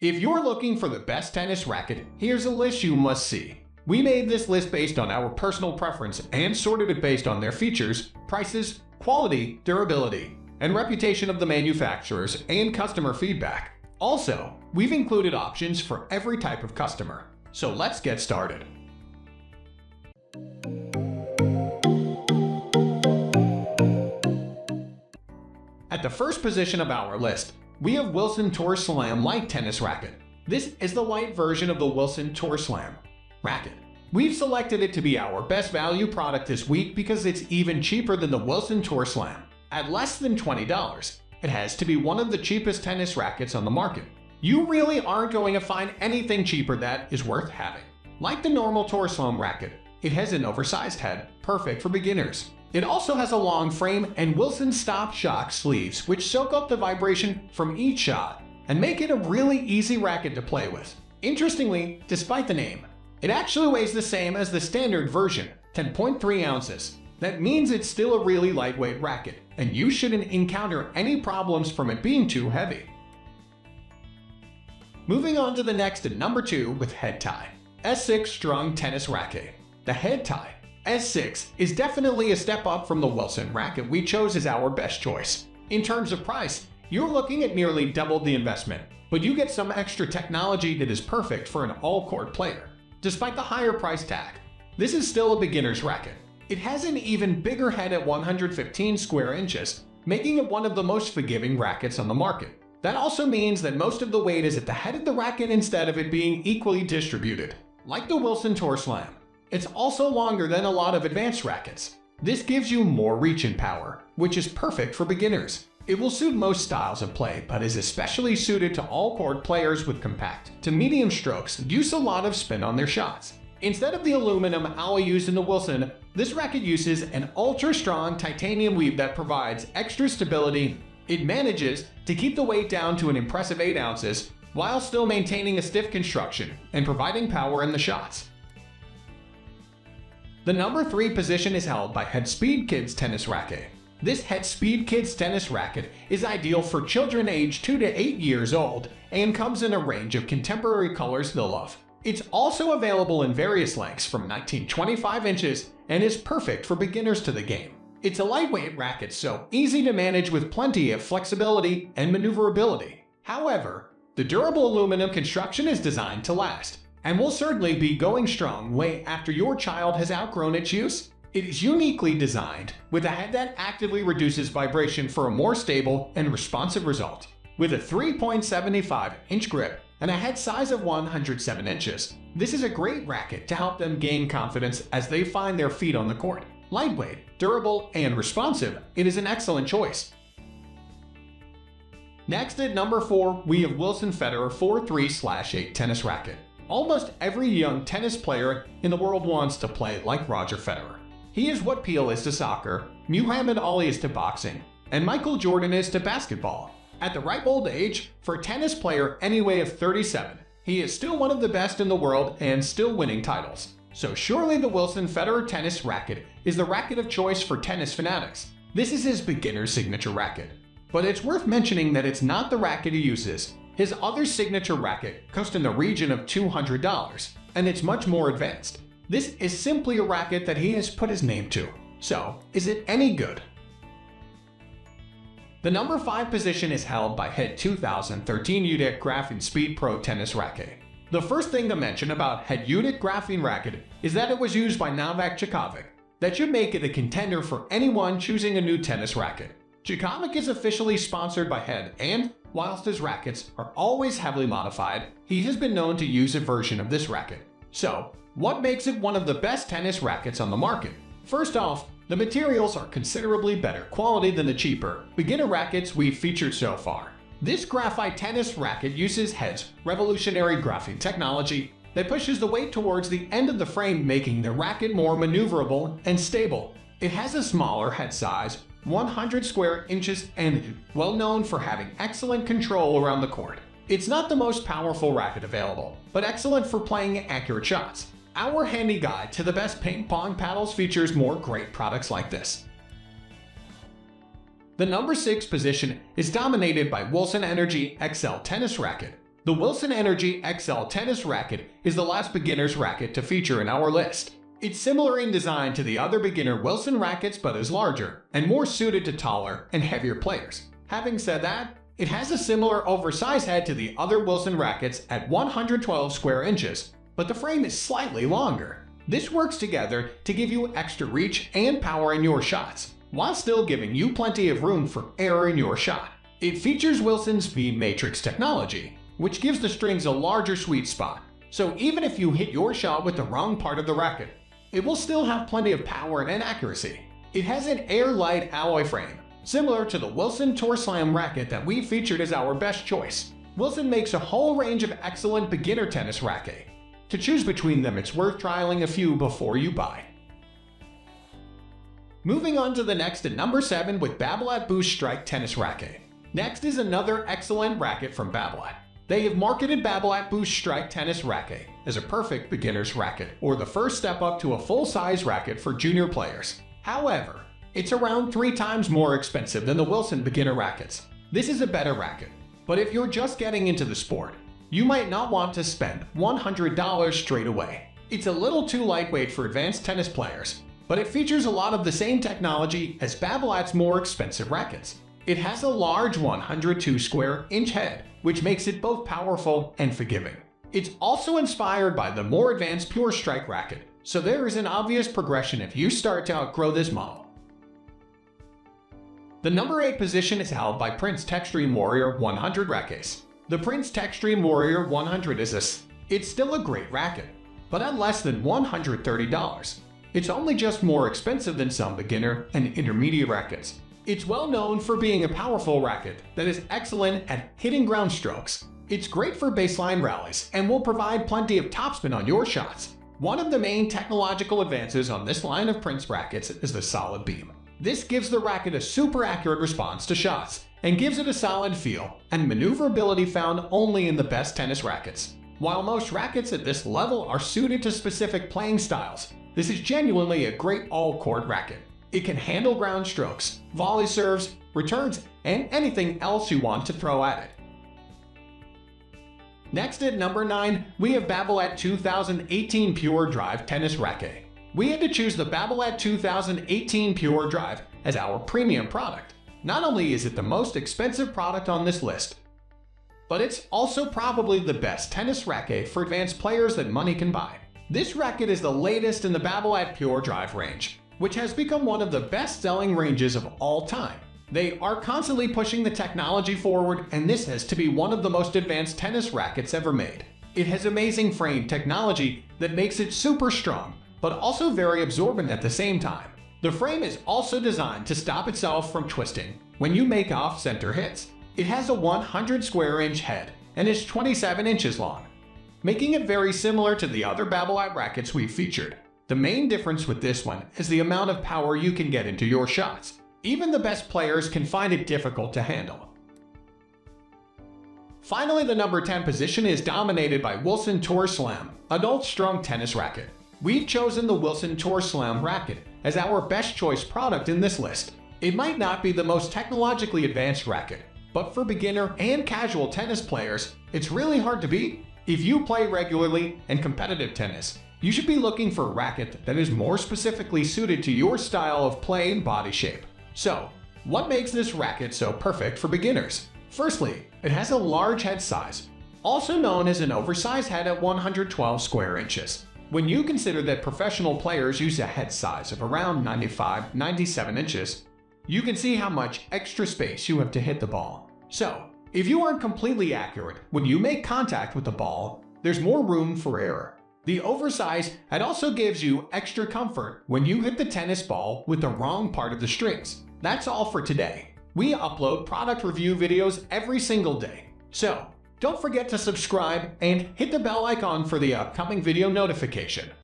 If you're looking for the best tennis racket, here's a list you must see. We made this list based on our personal preference and sorted it based on their features, prices, quality, durability, and reputation of the manufacturers and customer feedback. Also, we've included options for every type of customer. So let's get started. At the first position of our list, we have Wilson Tour Slam Lite Tennis Racket. This is the light version of the Wilson Tour Slam Racket. We've selected it to be our best value product this week because it's even cheaper than the Wilson Tour Slam. At less than $20, it has to be one of the cheapest tennis rackets on the market. You really aren't going to find anything cheaper that is worth having. Like the normal Tour Slam racket, it has an oversized head, perfect for beginners. It also has a long frame and Wilson stop shock sleeves which soak up the vibration from each shot and make it a really easy racket to play with. Interestingly, despite the name, it actually weighs the same as the standard version, 10.3 ounces. That means it's still a really lightweight racket, and you shouldn't encounter any problems from it being too heavy. Moving on to the next at number 2 with head tie. S6 Strung Tennis Racket. The head tie S6 is definitely a step up from the Wilson racket we chose as our best choice. In terms of price, you're looking at nearly double the investment, but you get some extra technology that is perfect for an all-court player. Despite the higher price tag, this is still a beginner's racket. It has an even bigger head at 115 square inches, making it one of the most forgiving rackets on the market. That also means that most of the weight is at the head of the racket instead of it being equally distributed. Like the Wilson Tour Slam, it's also longer than a lot of advanced rackets. This gives you more reach and power, which is perfect for beginners. It will suit most styles of play, but is especially suited to all-court players with compact to medium strokes that use a lot of spin on their shots. Instead of the aluminum alloy used in the Wilson, this racket uses an ultra-strong titanium weave that provides extra stability. It manages to keep the weight down to an impressive 8 ounces, while still maintaining a stiff construction and providing power in the shots. The number 3 position is held by Headspeed Kids Tennis Racket. This Headspeed Kids Tennis Racket is ideal for children aged 2 to 8 years old and comes in a range of contemporary colors they'll love. It's also available in various lengths from 19 to 25 inches and is perfect for beginners to the game. It's a lightweight racket, so easy to manage with plenty of flexibility and maneuverability. However, the durable aluminum construction is designed to last, and will certainly be going strong way after your child has outgrown its use. It is uniquely designed, with a head that actively reduces vibration for a more stable and responsive result. With a 3.75-inch grip and a head size of 107 inches, this is a great racket to help them gain confidence as they find their feet on the court. Lightweight, durable, and responsive, it is an excellent choice. Next at number 4, we have Wilson Federer 4-3/8 Tennis Racket. Almost every young tennis player in the world wants to play like Roger Federer. He is what Pele is to soccer, Muhammad Ali is to boxing, and Michael Jordan is to basketball. At the ripe old age, for a tennis player anyway of 37, he is still one of the best in the world and still winning titles. So surely the Wilson Federer Tennis Racket is the racket of choice for tennis fanatics. This is his beginner's signature racket. But it's worth mentioning that it's not the racket he uses. His other signature racket costs in the region of $200, and it's much more advanced. This is simply a racket that he has put his name to. So, is it any good? The number 5 position is held by Head 2013 Youtek Graphene Speed Pro Tennis Racket. The first thing to mention about Head Youtek Graphene Racket is that it was used by Novak Djokovic. That should make it a contender for anyone choosing a new tennis racket. Djokovic is officially sponsored by Head, and whilst his rackets are always heavily modified, he has been known to use a version of this racket. So, what makes it one of the best tennis rackets on the market? First off, the materials are considerably better quality than the cheaper beginner rackets we've featured so far. This graphite tennis racket uses Head's revolutionary graphene technology that pushes the weight towards the end of the frame, making the racket more maneuverable and stable. It has a smaller head size, 100 square inches, and is well known for having excellent control around the court. It's not the most powerful racket available, but excellent for playing accurate shots. Our handy guide to the best ping pong paddles features more great products like this. The number 6 position is dominated by Wilson Energy XL Tennis Racket. The Wilson Energy XL Tennis Racket is the last beginner's racket to feature in our list. It's similar in design to the other beginner Wilson rackets but is larger and more suited to taller and heavier players. Having said that, it has a similar oversized head to the other Wilson rackets at 112 square inches, but the frame is slightly longer. This works together to give you extra reach and power in your shots, while still giving you plenty of room for error in your shot. It features Wilson's V Matrix technology, which gives the strings a larger sweet spot, so even if you hit your shot with the wrong part of the racket, it will still have plenty of power and accuracy. It has an air-light alloy frame, similar to the Wilson Tour Slam racket that we featured as our best choice. Wilson makes a whole range of excellent beginner tennis racket. To choose between them, it's worth trialing a few before you buy. Moving on to the next at number 7 with Babolat Boost Strike Tennis Racket. Next is another excellent racket from Babolat. They have marketed Babolat Boost Strike Tennis Racket as a perfect beginner's racket or the first step up to a full-size racket for junior players. However, it's around 3 times more expensive than the Wilson beginner rackets. This is a better racket, but if you're just getting into the sport, you might not want to spend $100 straight away. It's a little too lightweight for advanced tennis players, but it features a lot of the same technology as Babolat's more expensive rackets. It has a large 102 square inch head, which makes it both powerful and forgiving. It's also inspired by the more advanced Pure Strike racket, so there is an obvious progression if you start to outgrow this model. The number 8 position is held by Prince Textreme Warrior 100 Racquets. The Prince Textreme Warrior 100 it's still a great racket, but at less than $130. It's only just more expensive than some beginner and intermediate rackets. It's well known for being a powerful racket that is excellent at hitting ground strokes. It's great for baseline rallies and will provide plenty of topspin on your shots. One of the main technological advances on this line of Prince rackets is the solid beam. This gives the racket a super accurate response to shots and gives it a solid feel and maneuverability found only in the best tennis rackets. While most rackets at this level are suited to specific playing styles, this is genuinely a great all-court racket. It can handle ground strokes, volley serves, returns, and anything else you want to throw at it. Next at number 9, we have Babolat 2018 Pure Drive Tennis Racket. We had to choose the Babolat 2018 Pure Drive as our premium product. Not only is it the most expensive product on this list, but it's also probably the best tennis racket for advanced players that money can buy. This racket is the latest in the Babolat Pure Drive range, which has become one of the best-selling ranges of all time. They are constantly pushing the technology forward, and this has to be one of the most advanced tennis rackets ever made. It has amazing frame technology that makes it super strong, but also very absorbent at the same time. The frame is also designed to stop itself from twisting when you make off-center hits. It has a 100 square inch head and is 27 inches long, making it very similar to the other Babolat rackets we've featured. The main difference with this one is the amount of power you can get into your shots. Even the best players can find it difficult to handle. Finally, the number 10 position is dominated by Wilson Tour Slam Adult Strung Tennis Racket. We've chosen the Wilson Tour Slam racket as our best choice product in this list. It might not be the most technologically advanced racket, but for beginner and casual tennis players, it's really hard to beat. If you play regularly and competitive tennis, you should be looking for a racket that is more specifically suited to your style of play and body shape. So, what makes this racket so perfect for beginners? Firstly, it has a large head size, also known as an oversized head at 112 square inches. When you consider that professional players use a head size of around 95-97 inches, you can see how much extra space you have to hit the ball. So, if you aren't completely accurate when you make contact with the ball, there's more room for error. The oversized head also gives you extra comfort when you hit the tennis ball with the wrong part of the strings. That's all for today. We upload product review videos every single day. So, don't forget to subscribe and hit the bell icon for the upcoming video notification.